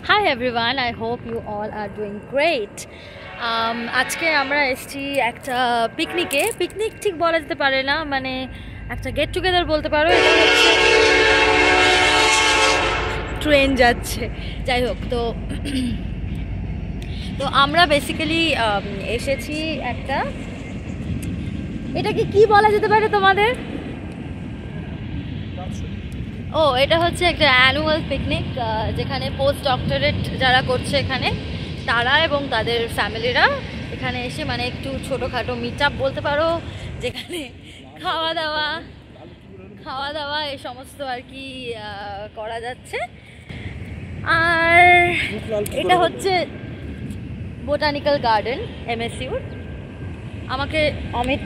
Hi everyone, I hope you all are doing great. আজকে আমরা এসেছি একটা পিকনিক ঠিক বলা যেতে পারে না, মানে একটা গেট টুগেদার বলতে পারো। এটা হচ্ছে ট্রেন যাচ্ছে, যাই হোক। তো আমরা বেসিক্যালি এসেছি একটা, এটাকে কি বলা যেতে পারে তোমাদের? এটা হচ্ছে একটা অ্যানুয়াল পিকনিক, যেখানে পোস্ট ডক্টরেট যারা করছে এখানে তারা এবং তাদের ফ্যামিলিরা এখানে এসে মানে একটু ছোটোখাটো মিট আপ বলতে পারো, যেখানে খাওয়া দাওয়া এই সমস্ত আর কি করা যাচ্ছে। আর এটা হচ্ছে বোটানিক্যাল গার্ডেন MSU। আমাকে অমিত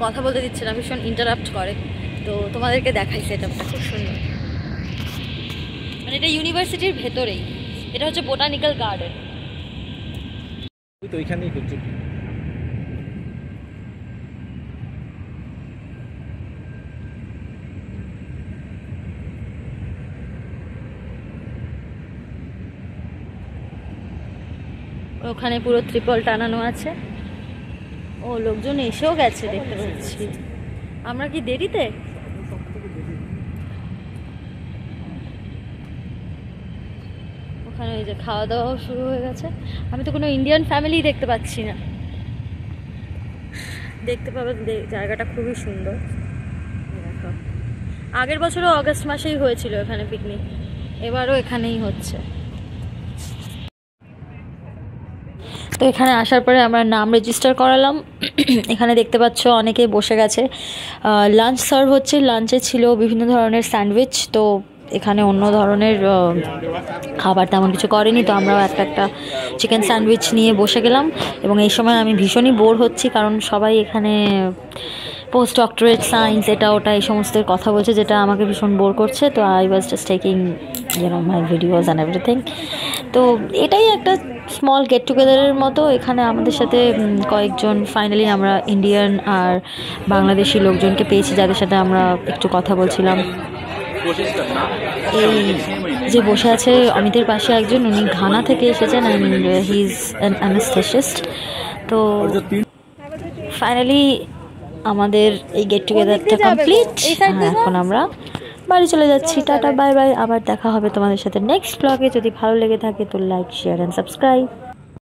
কথা বলতে দিচ্ছে না, ভীষণ ইন্টারাপ্ট করে। তো তোমাদেরকে দেখাই সেটআপটা, খুব সুন্দর। মানে এটা ইউনিভার্সিটির ভেতরেই, এটা হচ্ছে বোটানিক্যাল গার্ডেন। তো এখানেই করছি। ওখানে পুরো ত্রিপল টানানো আছে। লোকজন এসেও গেছে দেখতে পাচ্ছি। আমরা কি দেরিতে? ওখানে ওই যে খাওয়া দাওয়াও শুরু হয়ে গেছে। আমি তো কোনো ইন্ডিয়ান ফ্যামিলি দেখতে পাচ্ছি না। দেখতে পাবে, জায়গাটা খুবই সুন্দর। আগের বছরও অগাস্ট মাসেই হয়েছিল এখানে পিকনিক, এবারও এখানেই হচ্ছে। তো এখানে আসার পরে আমরা নাম রেজিস্টার করালাম। এখানে দেখতে পাচ্ছ অনেকেই বসে গেছে। লাঞ্চ সার্ভ হচ্ছে। লাঞ্চে ছিল বিভিন্ন ধরনের স্যান্ডউইচ। তো এখানে অন্য ধরনের খাবার তেমন কিছু করেনি, তো আমরাও একটা চিকেন স্যান্ডউইচ নিয়ে বসে গেলাম। এবং এই সময় আমি ভীষণই বোর হচ্ছি, কারণ সবাই এখানে পোস্ট ডক্টরেট সায়েন্স এটা ওটা এই সমস্ত কথা বলছে, যেটা আমাকে ভীষণ বোর করছে। তো I was just taking my videos and everything. তো এটাই একটা স্মল গেট টুগেদারের মতো। এখানে আমাদের সাথে কয়েকজন ফাইনালি আমরা ইন্ডিয়ান আর বাংলাদেশি লোকজনকে পেয়েছি, যাদের সাথে আমরা একটু কথা বলছিলাম। এই যে বসে আছে অমিতের পাশে একজন, উনি ঘানা থেকে এসেছেন and he is an anaesthetist. তো ফাইনালি আমাদের এই গেট টুগেদারটা কমপ্লিট। এখন আমরা বাড়ি চলে যাচ্ছি। Tata, bye bye. আবার দেখা হবে তোমাদের সাথে নেক্সট ব্লগে। যদি ভালো লেগে থাকে তো লাইক, শেয়ার অ্যান্ড সাবস্ক্রাইব।